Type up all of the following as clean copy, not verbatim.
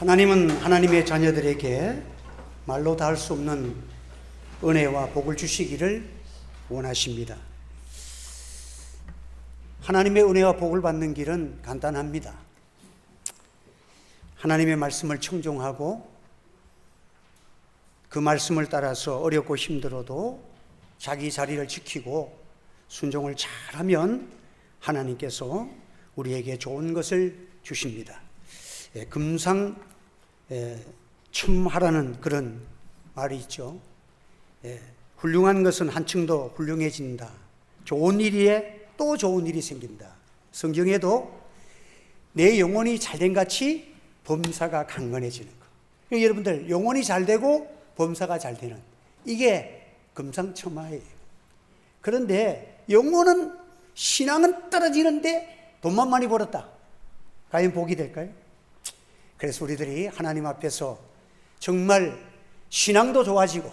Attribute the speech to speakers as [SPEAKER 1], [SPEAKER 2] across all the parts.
[SPEAKER 1] 하나님은 하나님의 자녀들에게 말로 다 할 수 없는 은혜와 복을 주시기를 원하십니다. 하나님의 은혜와 복을 받는 길은 간단합니다. 하나님의 말씀을 청종하고 그 말씀을 따라서 어렵고 힘들어도 자기 자리를 지키고 순종을 잘하면 하나님께서 우리에게 좋은 것을 주십니다. 금상첨화라는 그런 말이 있죠. 훌륭한 것은 한층 더 훌륭해진다. 좋은 일에 또 좋은 일이 생긴다. 성경에도 내 영혼이 잘된 같이 범사가 강건해지는 것. 그러니까 여러분들 영혼이 잘되고 범사가 잘되는 이게 금상첨화예요. 그런데 영혼은 신앙은 떨어지는데 돈만 많이 벌었다. 과연 복이 될까요? 그래서 우리들이 하나님 앞에서 정말 신앙도 좋아지고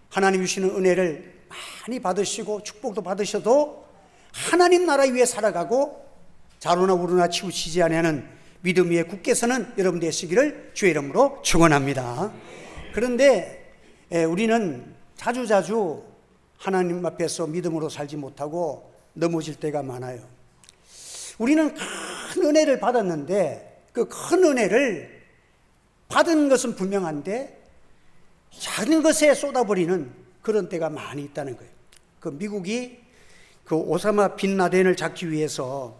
[SPEAKER 1] 하나님 주시는 은혜를 많이 받으시고 축복도 받으셔도 하나님 나라 위에 살아가고 자로나 우로나 치우치지 아니하는 믿음 위에 굳게 서는 여러분 되시기를 주의 이름으로 축원합니다. 그런데 우리는 자주자주 하나님 앞에서 믿음으로 살지 못하고 넘어질 때가 많아요. 우리는 큰 은혜를 받았는데 그 큰 은혜를 받은 것은 분명한데 작은 것에 쏟아버리는 그런 때가 많이 있다는 거예요. 그 미국이 그 오사마 빈 라덴을 잡기 위해서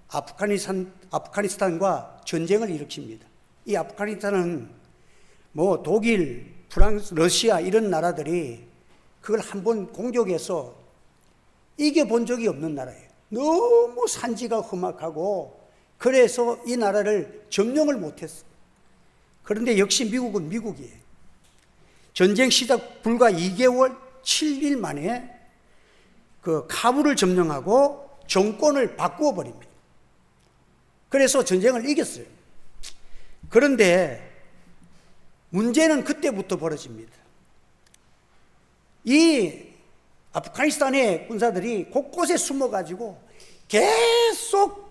[SPEAKER 1] 아프가니스탄과 전쟁을 일으킵니다. 이 아프가니스탄은 뭐 독일, 프랑스, 러시아 이런 나라들이 그걸 한번 공격해서 이겨본 적이 없는 나라예요. 너무 산지가 험악하고 그래서 이 나라를 점령을 못했어. 그런데 역시 미국은 미국이에요. 전쟁 시작 불과 2개월 7일 만에 그 카불을 점령하고 정권을 바꾸어 버립니다. 그래서 전쟁을 이겼어요. 그런데 문제는 그때부터 벌어집니다. 이 아프가니스탄의 군사들이 곳곳에 숨어가지고 계속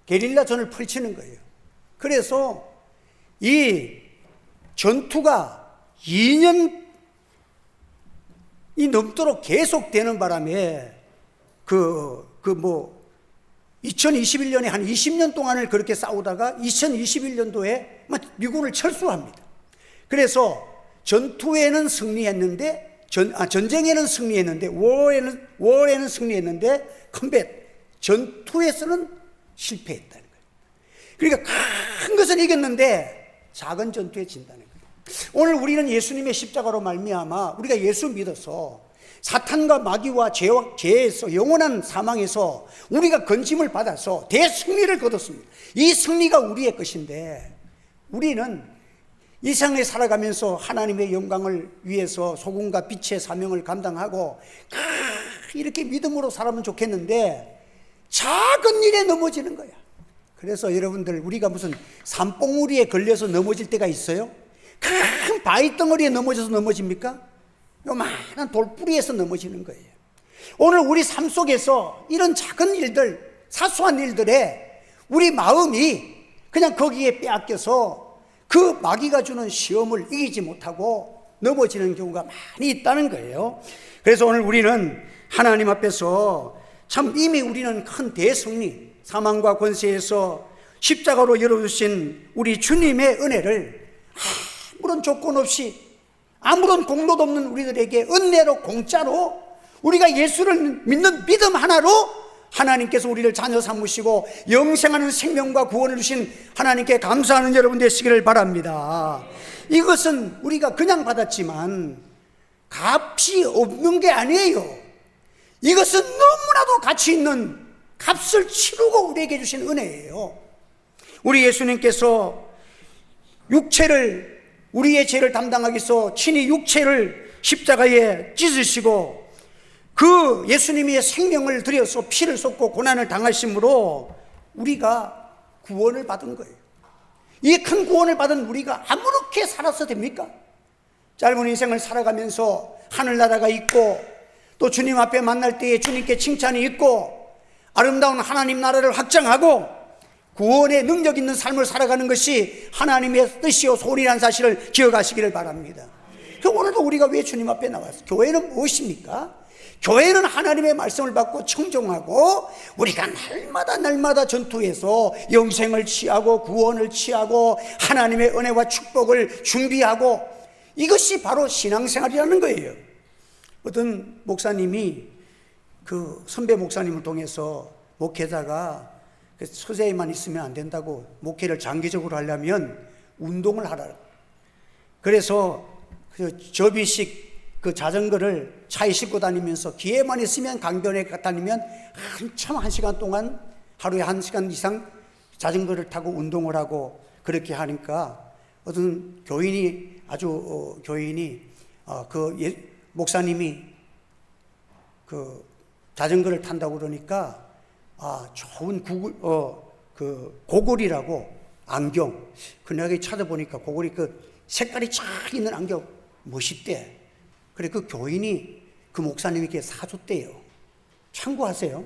[SPEAKER 1] 게릴라전을 펼치는 거예요. 그래서 이 전투가 2년이 넘도록 계속되는 바람에 2021년에 한 20년 동안을 그렇게 싸우다가 2021년도에 미군을 철수합니다. 그래서 전투에는 승리했는데 전쟁에는 승리했는데 월에는 승리했는데 전투에서는 실패했다는 거예요. 그러니까 큰 것은 이겼는데 작은 전투에 진다는 거예요. 오늘 우리는 예수님의 십자가로 말미암아 우리가 예수 믿어서 사탄과 마귀와 죄에서 영원한 사망에서 우리가 건짐을 받아서 대승리를 거뒀습니다. 이 승리가 우리의 것인데 우리는 이 세상에 살아가면서 하나님의 영광을 위해서 소금과 빛의 사명을 감당하고 이렇게 믿음으로 살면 좋겠는데 작은 일에 넘어지는 거야. 그래서 여러분들 우리가 무슨 산봉우리에 걸려서 넘어질 때가 있어요? 큰 바위 덩어리에 넘어져서 넘어집니까? 요만한 돌뿌리에서 넘어지는 거예요. 오늘 우리 삶 속에서 이런 작은 일들, 사소한 일들에 우리 마음이 그냥 거기에 빼앗겨서 그 마귀가 주는 시험을 이기지 못하고 넘어지는 경우가 많이 있다는 거예요. 그래서 오늘 우리는 하나님 앞에서 참 이미 우리는 큰 대승리, 사망과 권세에서 십자가로 열어주신 우리 주님의 은혜를 아무런 조건 없이 아무런 공로도 없는 우리들에게 은혜로 공짜로 우리가 예수를 믿는 믿음 하나로 하나님께서 우리를 자녀 삼으시고 영생하는 생명과 구원을 주신 하나님께 감사하는 여러분 되시기를 바랍니다. 이것은 우리가 그냥 받았지만 값이 없는 게 아니에요. 이것은 너무나도 가치 있는 값을 치르고 우리에게 주신 은혜예요. 우리 예수님께서 우리의 죄를 담당하기 위해서 친히 육체를 십자가에 찢으시고 그 예수님의 생명을 들여서 피를 쏟고 고난을 당하심으로 우리가 구원을 받은 거예요. 이 큰 구원을 받은 우리가 아무렇게 살아서 됩니까? 짧은 인생을 살아가면서 하늘나라가 있고 또 주님 앞에 만날 때에 주님께 칭찬이 있고 아름다운 하나님 나라를 확장하고 구원의 능력 있는 삶을 살아가는 것이 하나님의 뜻이요 소원이라는 사실을 기억하시기를 바랍니다. 오늘도 우리가 왜 주님 앞에 나왔어요? 교회는 무엇입니까? 교회는 하나님의 말씀을 받고 청종하고 우리가 날마다 전투에서 영생을 취하고 구원을 취하고 하나님의 은혜와 축복을 준비하고, 이것이 바로 신앙생활이라는 거예요. 어떤 목사님이 그 선배 목사님을 통해서 목회자가 서재에만 있으면 안 된다고, 목회를 장기적으로 하려면 운동을 하라. 그래서 그 접이식 그 자전거를 차에 싣고 다니면서 기회만 있으면 강변에 다니면 한참 1시간 동안 하루에 1시간 이상 자전거를 타고 운동을 하고, 그렇게 하니까 어떤 교인이 목사님이 그 자전거를 탄다고 그러니까 좋은 고글이라고 안경, 그날에 찾아보니까 고글이 그 색깔이 쫙 있는 안경 멋있대. 그래 그 교인이 그 목사님에게 사줬대요. 참고하세요.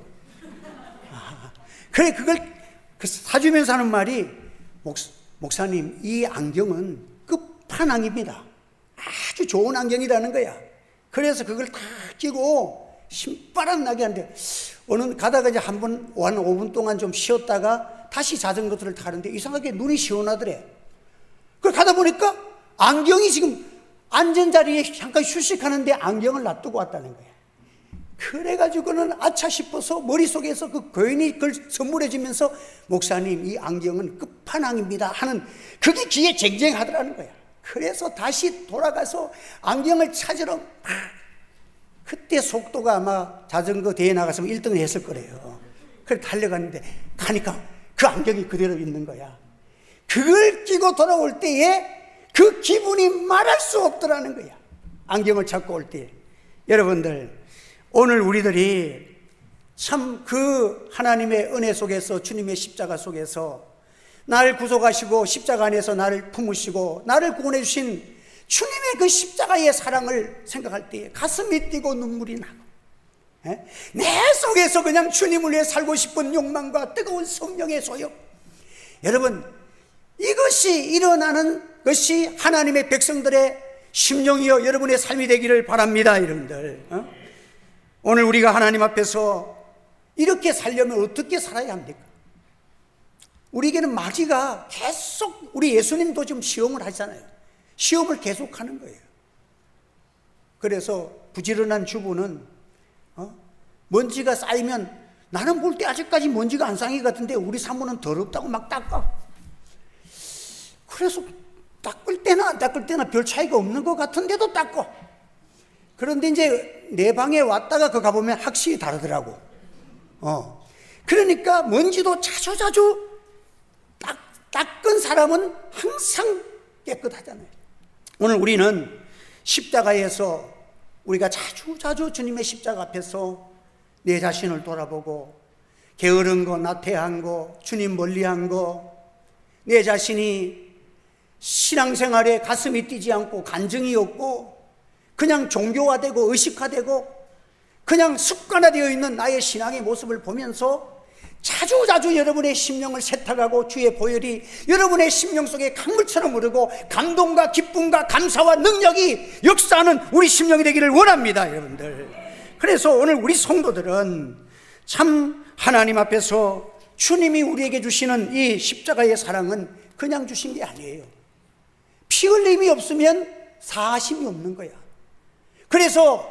[SPEAKER 1] 그래 그걸 사주면서 하는 말이, 목사님 이 안경은 끝판왕입니다. 아주 좋은 안경이라는 거야. 그래서 그걸 다 끼고 신바람 나게 하는데, 어느 가다가 이제 한 5분 동안 좀 쉬었다가 다시 자전거를 타는데 이상하게 눈이 시원하더래. 그걸 가다 보니까 안경이 지금 안전자리에 잠깐 휴식하는데 안경을 놔두고 왔다는 거야. 그래가지고는 아차 싶어서 머릿속에서 그 교인이 그걸 선물해 주면서, 목사님 이 안경은 끝판왕입니다 하는 그게 귀에 쟁쟁하더라는 거야. 그래서 다시 돌아가서 안경을 찾으러 그때 속도가 아마 자전거 대회 나갔으면 1등을 했을 거래요. 그래 달려갔는데 가니까 그 안경이 그대로 있는 거야. 그걸 끼고 돌아올 때에 그 기분이 말할 수 없더라는 거야. 안경을 찾고 올 때. 여러분들, 오늘 우리들이 참 그 하나님의 은혜 속에서, 주님의 십자가 속에서 나를 구속하시고 십자가 안에서 나를 품으시고 나를 구원해 주신 주님의 그 십자가의 사랑을 생각할 때 가슴이 뛰고 눈물이 나고, 내 속에서 그냥 주님을 위해 살고 싶은 욕망과 뜨거운 성령의 소욕. 여러분, 이것이 일어나는 것이 하나님의 백성들의 심령이요 여러분의 삶이 되기를 바랍니다. 여러분들, 오늘 우리가 하나님 앞에서 이렇게 살려면 어떻게 살아야 합니까? 우리에게는 마귀가 계속, 우리 예수님도 지금 시험을 하잖아요. 시험을 계속하는 거예요. 그래서 부지런한 주부는 먼지가 쌓이면, 나는 볼 때 아직까지 먼지가 안 쌓인 것 같은데 우리 사모는 더럽다고 막 닦아. 그래서 닦을 때나 안 닦을 때나 별 차이가 없는 것 같은데도 닦고, 그런데 이제 내 방에 왔다가 그 가보면 확실히 다르더라고. 그러니까 먼지도 자주 닦은 사람은 항상 깨끗하잖아요. 오늘 우리는 십자가에서 우리가 자주 주님의 십자가 앞에서 내 자신을 돌아보고, 게으른 거, 나태한 거, 주님 멀리한 거, 내 자신이 신앙생활에 가슴이 뛰지 않고 간증이 없고 그냥 종교화되고 의식화되고 그냥 습관화되어 있는 나의 신앙의 모습을 보면서 자주 여러분의 심령을 세탁하고 주의 보혈이 여러분의 심령 속에 강물처럼 흐르고 감동과 기쁨과 감사와 능력이 역사하는 우리 심령이 되기를 원합니다, 여러분들. 그래서 오늘 우리 성도들은 참 하나님 앞에서 주님이 우리에게 주시는 이 십자가의 사랑은 그냥 주신 게 아니에요. 피 흘림이 없으면 사심이 없는 거야. 그래서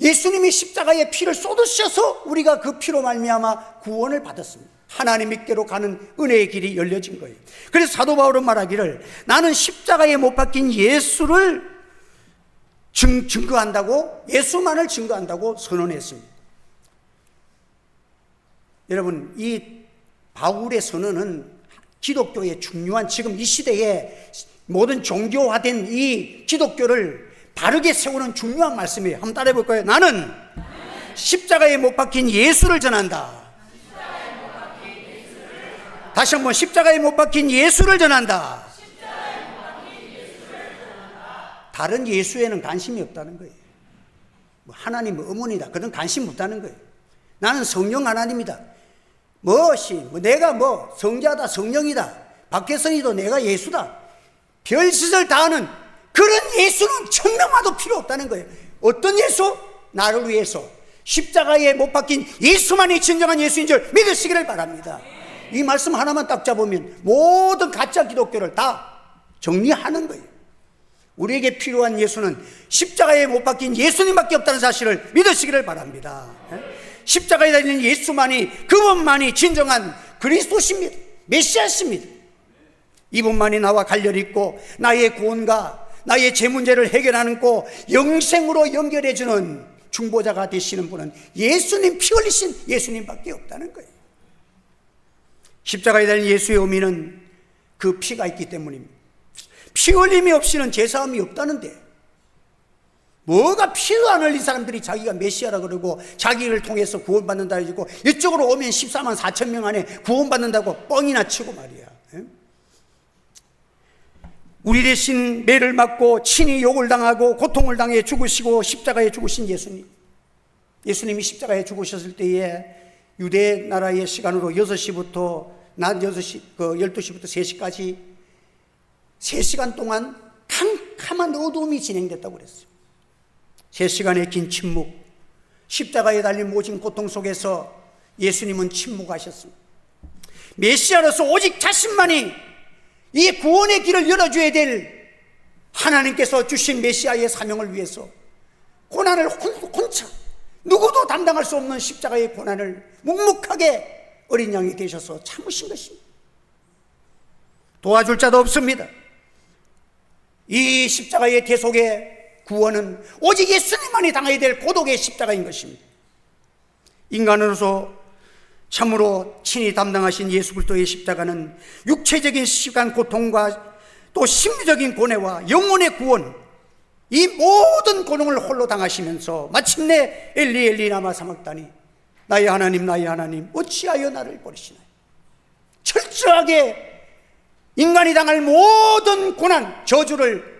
[SPEAKER 1] 예수님이 십자가에 피를 쏟으셔서 우리가 그 피로 말미암아 구원을 받았습니다. 하나님께로 가는 은혜의 길이 열려진 거예요. 그래서 사도 바울은 말하기를, 나는 십자가에 못 박힌 예수를 증거한다고, 예수만을 증거한다고 선언했습니다. 여러분, 이 바울의 선언은 기독교의 중요한, 지금 이 시대에 모든 종교화된 이 기독교를 바르게 세우는 중요한 말씀이에요. 한번 따라해 볼까요? 나는 십자가에 못 박힌 예수를 전한다. 다시 한번, 십자가에 못 박힌 예수를 전한다. 다른 예수에는 관심이 없다는 거예요. 하나님 어머니다, 그런 관심 없다는 거예요. 나는 성령 하나님이다. 내가 성자다, 성령이다, 박혜선이도 내가 예수다, 별짓을 다 하는 그런 예수는 천명화도 필요 없다는 거예요. 어떤 예수? 나를 위해서 십자가에 못 박힌 예수만이 진정한 예수인 줄 믿으시기를 바랍니다. 이 말씀 하나만 딱 잡으면 모든 가짜 기독교를 다 정리하는 거예요. 우리에게 필요한 예수는 십자가에 못 박힌 예수님밖에 없다는 사실을 믿으시기를 바랍니다. 십자가에 달린 예수만이, 그분만이 진정한 그리스도십니다. 메시아십니다. 이분만이 나와 관련이 있고 나의 구원과 나의 제 문제를 해결하는 고 영생으로 연결해주는 중보자가 되시는 분은 예수님, 피 흘리신 예수님밖에 없다는 거예요. 십자가에 달린 예수의 의미는 그 피가 있기 때문입니다. 피 흘림이 없이는 제사함이 없다는데, 뭐가 피도 안 흘린 사람들이 자기가 메시아라 그러고 자기를 통해서 구원받는다 해주고 이쪽으로 오면 14만 4천 명 안에 구원받는다고 뻥이나 치고 말이야. 우리 대신 매를 맞고 친히 욕을 당하고 고통을 당해 죽으시고 십자가에 죽으신 예수님, 예수님이 십자가에 죽으셨을 때에 유대 나라의 시간으로 6시부터 낮 12시부터 3시까지 3시간 동안 캄캄한 어둠이 진행됐다고 그랬어요. 3시간의 긴 침묵, 십자가에 달린 모진 고통 속에서 예수님은 침묵하셨습니다. 메시아로서 오직 자신만이 이 구원의 길을 열어줘야 될 하나님께서 주신 메시아의 사명을 위해서 고난을 혼자, 누구도 담당할 수 없는 십자가의 고난을 묵묵하게 어린 양이 되셔서 참으신 것입니다. 도와줄 자도 없습니다. 이 십자가의 대속의 구원은 오직 예수님만이 당해야 될 고독의 십자가인 것입니다. 인간으로서 참으로 친히 담당하신 예수 그리스도의 십자가는 육체적인 시간 고통과 또 심리적인 고뇌와 영혼의 구원, 이 모든 고통을 홀로 당하시면서 마침내 엘리 엘리 라마 사막다니, 나의 하나님 나의 하나님 어찌하여 나를 버리시나요? 철저하게 인간이 당할 모든 고난, 저주를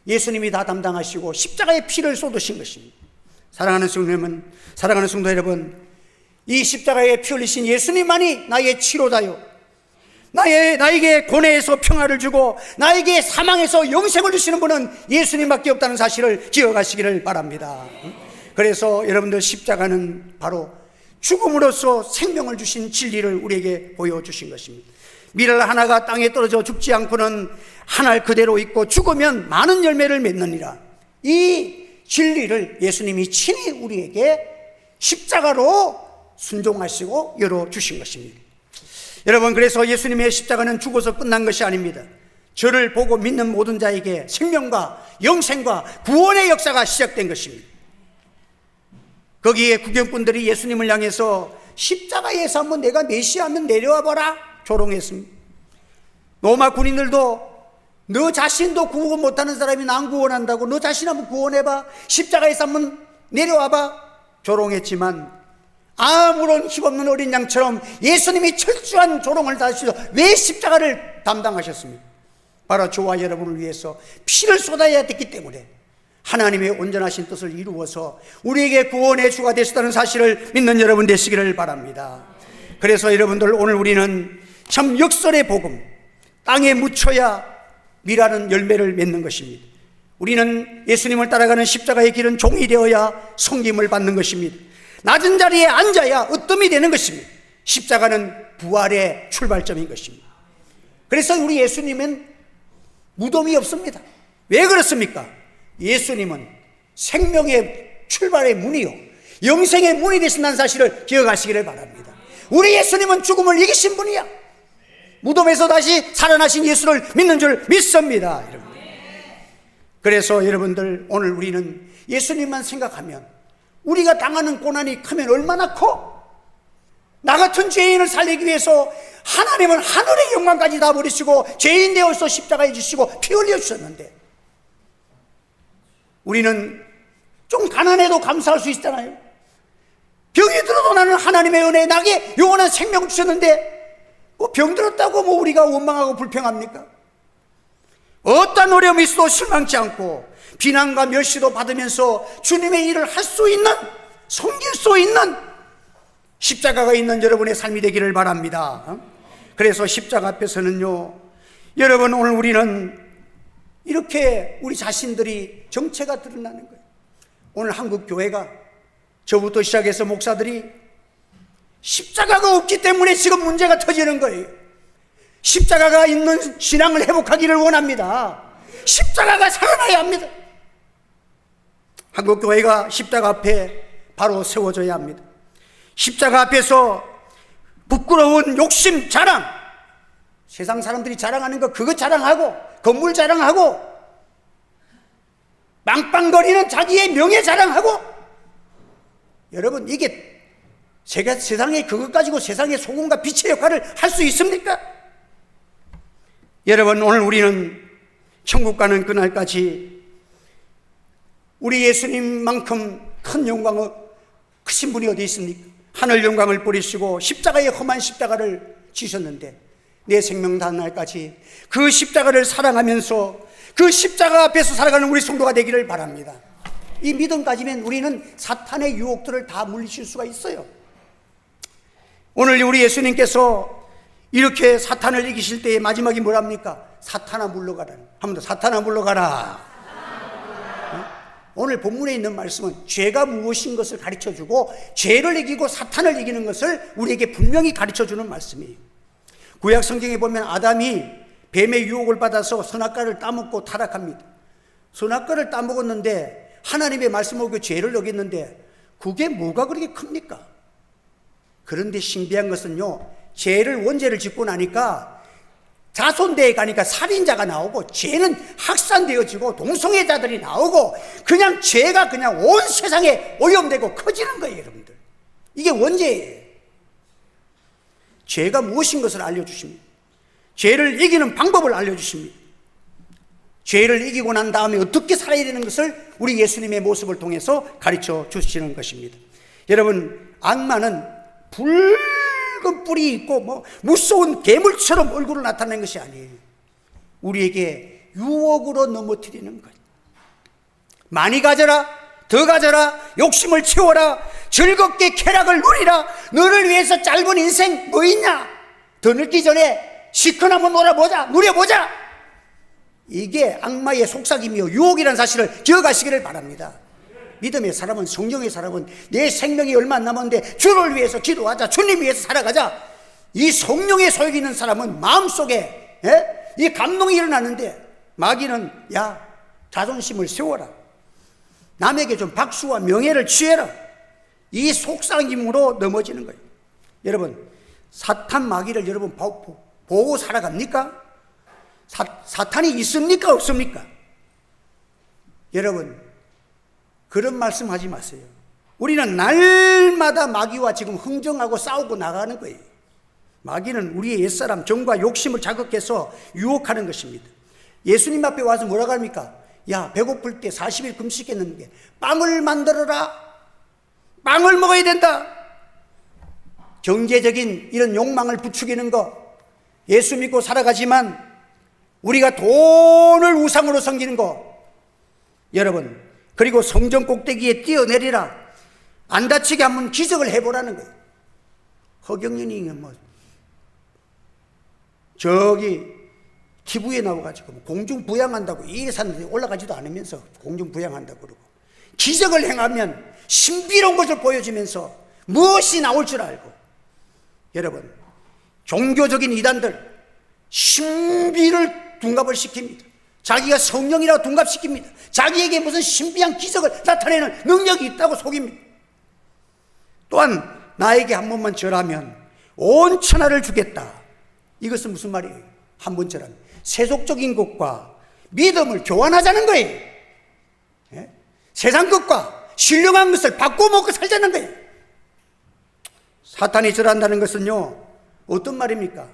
[SPEAKER 1] 예수님이 다 담당하시고 십자가의 피를 쏟으신 것입니다. 사랑하는 성도 여러분, 이 십자가에 피 흘리신 예수님만이 나의 치료자요, 나에게 고뇌에서 평화를 주고 나에게 사망에서 영생을 주시는 분은 예수님밖에 없다는 사실을 기억하시기를 바랍니다. 그래서 여러분들, 십자가는 바로 죽음으로써 생명을 주신 진리를 우리에게 보여주신 것입니다. 밀 하나가 땅에 떨어져 죽지 않고는 한 알 그대로 있고 죽으면 많은 열매를 맺느니라. 이 진리를 예수님이 친히 우리에게 십자가로 순종하시고 열어주신 것입니다. 여러분, 그래서 예수님의 십자가는 죽어서 끝난 것이 아닙니다. 저를 보고 믿는 모든 자에게 생명과 영생과 구원의 역사가 시작된 것입니다. 거기에 구경꾼들이 예수님을 향해서 십자가에서 한번 내가 메시아면 내려와 봐라 조롱했습니다. 로마 군인들도 너 자신도 구원 못하는 사람이 난 구원한다고 너 자신 한번 구원해봐, 십자가에서 한번 내려와봐 조롱했지만, 아무런 힘없는 어린 양처럼 예수님이 철저한 조롱을 다하시고 왜 십자가를 담당하셨습니까? 바로 저와 여러분을 위해서 피를 쏟아야 됐기 때문에 하나님의 온전하신 뜻을 이루어서 우리에게 구원의 주가 되셨다는 사실을 믿는 여러분 되시기를 바랍니다. 그래서 여러분들, 오늘 우리는 참 역설의 복음, 땅에 묻혀야 미라는 열매를 맺는 것입니다. 우리는 예수님을 따라가는 십자가의 길은 종이 되어야 섬김을 받는 것입니다. 낮은 자리에 앉아야 으뜸이 되는 것입니다. 십자가는 부활의 출발점인 것입니다. 그래서 우리 예수님은 무덤이 없습니다. 왜 그렇습니까? 예수님은 생명의 출발의 문이요, 영생의 문이 되신다는 사실을 기억하시기를 바랍니다. 우리 예수님은 죽음을 이기신 분이야. 무덤에서 다시 살아나신 예수를 믿는 줄 믿습니다, 여러분. 그래서 여러분들, 오늘 우리는 예수님만 생각하면 우리가 당하는 고난이 크면 얼마나 커? 나 같은 죄인을 살리기 위해서 하나님은 하늘의 영광까지 다 버리시고 죄인 되어서 십자가에 지시고 피 흘려 주셨는데, 우리는 좀 가난해도 감사할 수 있잖아요. 병이 들어도 나는 하나님의 은혜에 나에게 영원한 생명을 주셨는데 병 들었다고 우리가 원망하고 불평합니까? 어떤 어려움이 있어도 실망치 않고 비난과 멸시도 받으면서 주님의 일을 할 수 있는, 섬길 수 있는 십자가가 있는 여러분의 삶이 되기를 바랍니다. 그래서 십자가 앞에서는요, 여러분, 오늘 우리는 이렇게 우리 자신들이 정체가 드러나는 거예요. 오늘 한국 교회가 저부터 시작해서 목사들이 십자가가 없기 때문에 지금 문제가 터지는 거예요. 십자가가 있는 신앙을 회복하기를 원합니다. 십자가가 살아나야 합니다. 한국 교회가 십자가 앞에 바로 세워져야 합니다. 십자가 앞에서 부끄러운 욕심, 자랑, 세상 사람들이 자랑하는 거 그거 자랑하고 건물 자랑하고 빵빵거리는 자기의 명예 자랑하고, 여러분, 이게 세상에 그것 가지고 세상의 소금과 빛의 역할을 할 수 있습니까? 여러분, 오늘 우리는 천국 가는 그날까지 우리 예수님만큼 큰 영광 크신 분이 어디 있습니까? 하늘 영광을 뿌리시고 십자가의 험한 십자가를 지셨는데 내 생명 다한 날까지 그 십자가를 사랑하면서 그 십자가 앞에서 살아가는 우리 성도가 되기를 바랍니다. 이 믿음 가지면 우리는 사탄의 유혹들을 다 물리칠 수가 있어요. 오늘 우리 예수님께서 이렇게 사탄을 이기실 때의 마지막이 뭐랍니까? 사탄아 물러가라. 한 번 더, 사탄아 물러가라. 오늘 본문에 있는 말씀은 죄가 무엇인 것을 가르쳐주고 죄를 이기고 사탄을 이기는 것을 우리에게 분명히 가르쳐주는 말씀이에요. 구약 성경에 보면 아담이 뱀의 유혹을 받아서 선악과를 따먹고 타락합니다. 선악과를 따먹었는데 하나님의 말씀을 어기고 죄를 어겼는데 그게 뭐가 그렇게 큽니까? 그런데 신비한 것은요, 죄를 원죄를 짓고 나니까 자손대에 가니까 살인자가 나오고 죄는 확산되어지고 동성애자들이 나오고 그냥 죄가 그냥 온 세상에 오염되고 커지는 거예요. 여러분들, 이게 원죄예요. 죄가 무엇인 것을 알려주십니다. 죄를 이기는 방법을 알려주십니다. 죄를 이기고 난 다음에 어떻게 살아야 되는 것을 우리 예수님의 모습을 통해서 가르쳐 주시는 것입니다. 여러분, 악마는 붉은 뿔이 있고 무서운 괴물처럼 얼굴을 나타내는 것이 아니에요. 우리에게 유혹으로 넘어뜨리는 것. 많이 가져라, 더 가져라, 욕심을 채워라, 즐겁게 쾌락을 누리라, 너를 위해서 짧은 인생 뭐 있냐, 더 늙기 전에 시커나면 놀아보자, 누려보자. 이게 악마의 속삭임이요 유혹이라는 사실을 기억하시기를 바랍니다. 믿음의 사람은, 성령의 사람은 내 생명이 얼마 안 남았는데 주를 위해서 기도하자, 주님 위해서 살아가자. 이 성령의 소욕이 있는 사람은 마음속에 이 감동이 일어나는데 마귀는 야, 자존심을 세워라, 남에게 좀 박수와 명예를 취해라, 이 속삭임으로 넘어지는 거예요. 여러분, 사탄 마귀를 여러분 보고 살아갑니까? 사탄이 있습니까? 없습니까? 여러분, 그런 말씀 하지 마세요. 우리는 날마다 마귀와 지금 흥정하고 싸우고 나가는 거예요. 마귀는 우리의 옛사람 정과 욕심을 자극해서 유혹하는 것입니다. 예수님 앞에 와서 뭐라고 합니까? 야, 배고플 때 40일 금식했는데 빵을 만들어라, 빵을 먹어야 된다. 경제적인 이런 욕망을 부추기는 거, 예수 믿고 살아가지만 우리가 돈을 우상으로 섬기는 거, 여러분, 그리고 성전 꼭대기에 뛰어내리라, 안 다치게 한번 기적을 해보라는 거예요. 허경영이 저기 TV에 나와가지고 공중 부양한다고 이 산에 올라가지도 않으면서 공중 부양한다고 그러고 기적을 행하면 신비로운 것을 보여주면서 무엇이 나올 줄 알고, 여러분, 종교적인 이단들 신비를 둔갑을 시킵니다. 자기가 성령이라고 둔갑시킵니다. 자기에게 무슨 신비한 기적을 나타내는 능력이 있다고 속입니다. 또한 나에게 한 번만 절하면 온 천하를 주겠다. 이것은 무슨 말이에요? 한 번 절하면 세속적인 것과 믿음을 교환하자는 거예요. 예? 세상 것과 신령한 것을 바꿔먹고 살자는 거예요. 사탄이 절한다는 것은요, 어떤 말입니까?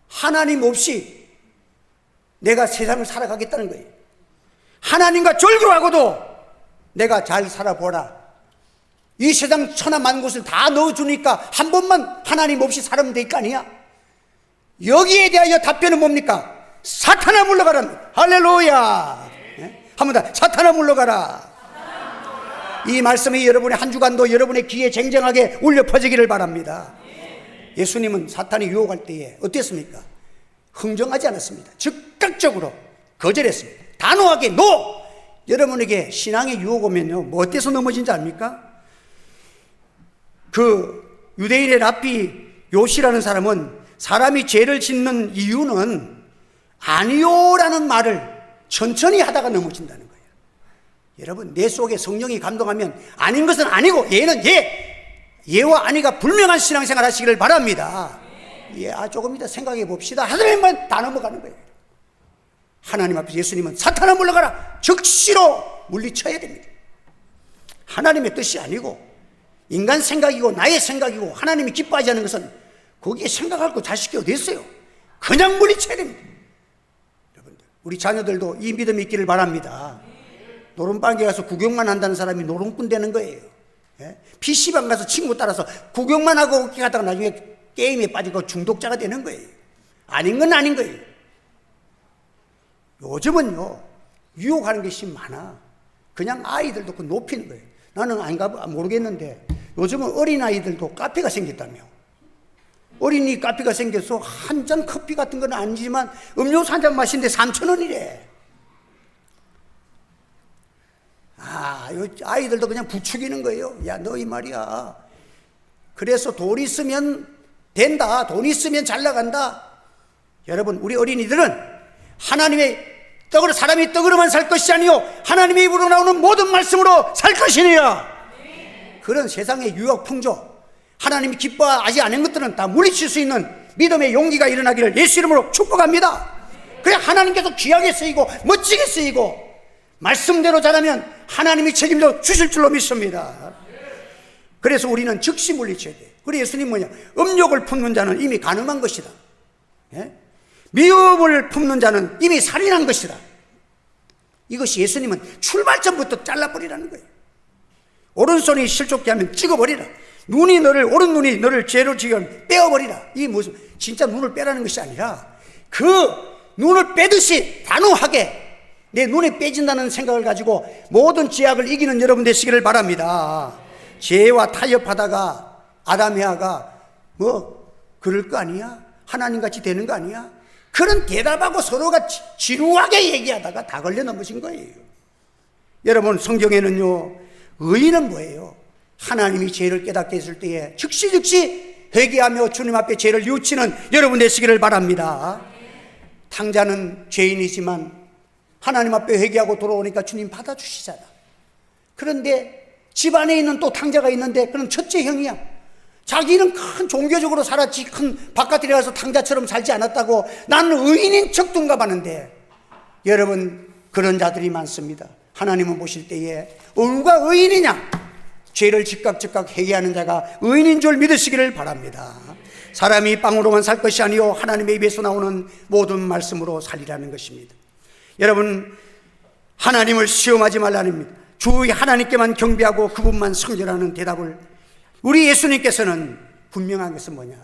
[SPEAKER 1] 하나님 없이 내가 세상을 살아가겠다는 거예요. 하나님과 절교하고도 내가 잘 살아보라. 이 세상 천하 만곳을 다 넣어주니까 한 번만 하나님 없이 살면 될 거 아니야? 여기에 대하여 답변은 뭡니까? 사탄아 물러가라. 할렐루야. 네? 한 번 더, 사탄아 물러가라. 이 말씀이 여러분의 한 주간도 여러분의 귀에 쟁쟁하게 울려 퍼지기를 바랍니다. 예수님은 사탄이 유혹할 때에 어땠습니까? 흥정하지 않았습니다. 즉각적으로 거절했습니다. 단호하게 NO! 여러분에게 신앙의 유혹 오면요, 뭐 어때서 넘어진지 압니까? 그 유대인의 랍비 요시라는 사람은 사람이 죄를 짓는 이유는 아니요라는 말을 천천히 하다가 넘어진다는 거예요. 여러분, 내 속에 성령이 감동하면 아닌 것은 아니고 예는 예와 아니가 불명한 신앙생활 하시기를 바랍니다. 조금 이따 생각해 봅시다 하더니만 다 넘어가는 거예요. 하나님 앞에서 예수님은 사탄아 물러가라 즉시로 물리쳐야 됩니다. 하나님의 뜻이 아니고 인간 생각이고 나의 생각이고 하나님이 기뻐하지 않는 것은 거기에 생각할 거 자식이 어디 있어요? 그냥 물리쳐야 됩니다. 여러분들, 우리 자녀들도 이 믿음이 있기를 바랍니다. 노름방에 가서 구경만 한다는 사람이 노름꾼 되는 거예요. PC방 가서 친구 따라서 구경만 하고 가다가 나중에 게임에 빠지고 중독자가 되는 거예요. 아닌 건 아닌 거예요. 요즘은요, 유혹하는 것이 많아. 그냥 아이들도 그 높이는 거예요. 나는 아닌가 모르겠는데 요즘은 어린아이들도 카페가 생겼다며. 어린이 카페가 생겨서 한 잔 커피 같은 건 아니지만 음료수 한 잔 마시는데 3,000원이래. 아이들도 그냥 부추기는 거예요. 야, 너 이 말이야. 그래서 돈 있으면 된다. 돈 있으면 잘 나간다. 여러분, 우리 어린이들은 하나님의 떡으로, 사람이 떡으로만 살 것이 아니요 하나님의 입으로 나오는 모든 말씀으로 살 것이니라. 그런 세상의 유혹 풍조, 하나님이 기뻐하지 않은 것들은 다 물리칠 수 있는 믿음의 용기가 일어나기를 예수 이름으로 축복합니다. 그래 하나님께서 귀하게 쓰이고 멋지게 쓰이고 말씀대로 자라면 하나님이 책임져 주실 줄로 믿습니다. 그래서 우리는 즉시 물리쳐야 돼요. 그래 예수님 뭐냐? 음욕을 품는 자는 이미 간음한 것이다. 미움을 품는 자는 이미 살인한 것이다. 이것이 예수님은 출발점부터 잘라버리라는 거예요. 오른손이 실족게 하면 찍어버리라. 오른 눈이 너를 죄로 지으면 빼어버리라. 이게 무슨 진짜 눈을 빼라는 것이 아니라 그 눈을 빼듯이 단호하게 내 눈에 빼진다는 생각을 가지고 모든 죄악을 이기는 여러분 되시기를 바랍니다. 죄와 타협하다가 아담 에아가 뭐 그럴 거 아니야? 하나님같이 되는 거 아니야? 그런 대답하고 서로가 지루하게 얘기하다가 다 걸려 넘어진 거예요. 여러분, 성경에는요, 의인은 뭐예요? 하나님이 죄를 깨닫게 했을 때에 즉시 회개하며 주님 앞에 죄를 뉘우치는 여러분 되시기를 바랍니다. 탕자는 죄인이지만 하나님 앞에 회개하고 돌아오니까 주님 받아주시잖아. 그런데 집안에 있는 또 탕자가 있는데 그럼 첫째 형이야. 자기는 큰 종교적으로 살았지 큰 바깥에 가서 탕자처럼 살지 않았다고 나는 의인인 척 둔갑하는데, 여러분 그런 자들이 많습니다. 하나님은 보실 때에 누가 의인이냐? 죄를 즉각 회개하는 자가 의인인 줄 믿으시기를 바랍니다. 사람이 빵으로만 살 것이 아니요 하나님의 입에서 나오는 모든 말씀으로 살리라는 것입니다. 여러분, 하나님을 시험하지 말라는 주 하나님께만 경배하고 그분만 성전하는 대답을 우리 예수님께서는 분명한 것은 뭐냐?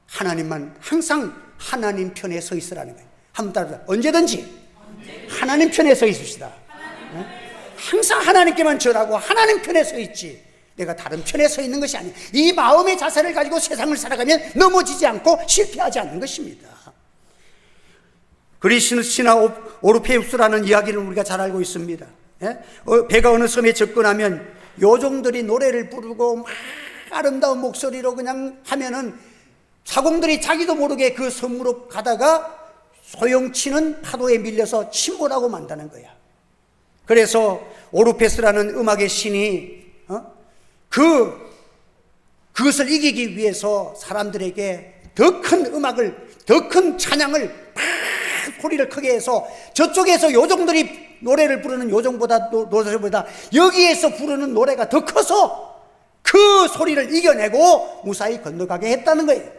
[SPEAKER 1] 하나님만 항상 하나님 편에 서 있으라는 거예요. 한번 따라서 언제든지 하나님 편에 서 있읍시다. 항상 하나님께만 절하고 하나님 편에 서 있지 내가 다른 편에 서 있는 것이 아니에요. 이 마음의 자세를 가지고 세상을 살아가면 넘어지지 않고 실패하지 않는 것입니다. 그리스 신화 오르페우스라는 이야기를 우리가 잘 알고 있습니다. 배가 어느 섬에 접근하면 요정들이 노래를 부르고 막 아름다운 목소리로 그냥 하면은 사공들이 자기도 모르게 그 섬으로 가다가 소용치는 파도에 밀려서 침몰하고 만다는 거야. 그래서 오르페스라는 음악의 신이 그것을 이기기 위해서 사람들에게 더 큰 음악을, 더 큰 찬양을 소리를 크게 해서 저쪽에서 요정들이 노래를 부르는 노래보다 여기에서 부르는 노래가 더 커서 그 소리를 이겨내고 무사히 건너가게 했다는 거예요.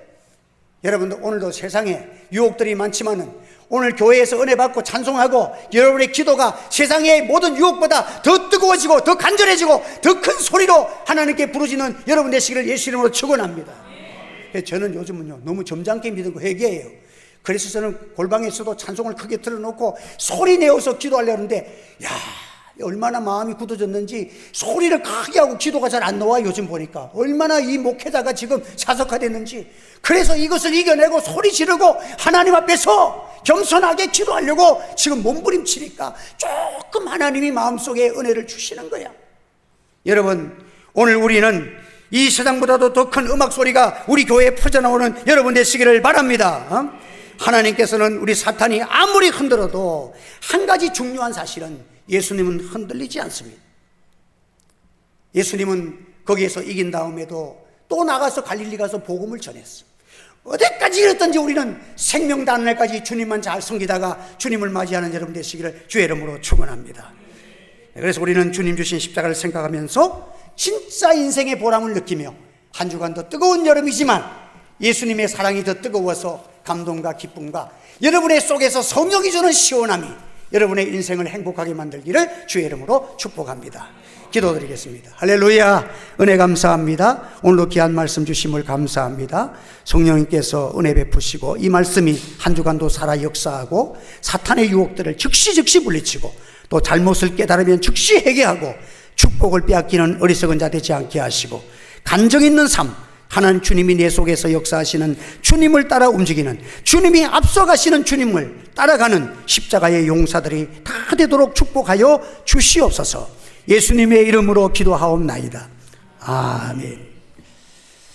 [SPEAKER 1] 여러분들 오늘도 세상에 유혹들이 많지만은 오늘 교회에서 은혜 받고 찬송하고 여러분의 기도가 세상의 모든 유혹보다 더 뜨거워지고 더 간절해지고 더 큰 소리로 하나님께 부르짖는 여러분 되시기를 예수 이름으로 축원합니다. 저는 요즘은요 너무 점잖게 믿은 거 회개해요. 그래서 저는 골방에서도 찬송을 크게 틀어놓고 소리 내어서 기도하려고 하는데, 야, 얼마나 마음이 굳어졌는지 소리를 크게 하고 기도가 잘 안 나와. 요즘 보니까 얼마나 이 목회자가 지금 사석화됐는지. 그래서 이것을 이겨내고 소리 지르고 하나님 앞에서 겸손하게 기도하려고 지금 몸부림치니까 조금 하나님이 마음속에 은혜를 주시는 거야. 여러분, 오늘 우리는 이 세상보다도 더 큰 음악 소리가 우리 교회에 퍼져나오는 여러분 되시기를 바랍니다. 하나님께서는 우리 사탄이 아무리 흔들어도 한 가지 중요한 사실은 예수님은 흔들리지 않습니다. 예수님은 거기에서 이긴 다음에도 또 나가서 갈릴리 가서 복음을 전했어. 어디까지 이랬든지 우리는 생명단날까지 주님만 잘 섬기다가 주님을 맞이하는 여러분 되시기를 주의 이름으로 축원합니다. 그래서 우리는 주님 주신 십자가를 생각하면서 진짜 인생의 보람을 느끼며 한 주간 더 뜨거운 여름이지만 예수님의 사랑이 더 뜨거워서 감동과 기쁨과 여러분의 속에서 성령이 주는 시원함이 여러분의 인생을 행복하게 만들기를 주의 이름으로 축복합니다. 기도드리겠습니다. 할렐루야. 은혜 감사합니다. 오늘도 귀한 말씀 주심을 감사합니다. 성령님께서 은혜 베푸시고 이 말씀이 한 주간도 살아 역사하고 사탄의 유혹들을 즉시 물리치고 또 잘못을 깨달으면 즉시 회개하고 축복을 빼앗기는 어리석은 자 되지 않게 하시고 간정 있는 삶, 하나님 주님이 내 속에서 역사하시는 주님을 따라 움직이는, 주님이 앞서가시는 주님을 따라가는 십자가의 용사들이 다 되도록 축복하여 주시옵소서. 예수님의 이름으로 기도하옵나이다. 아멘.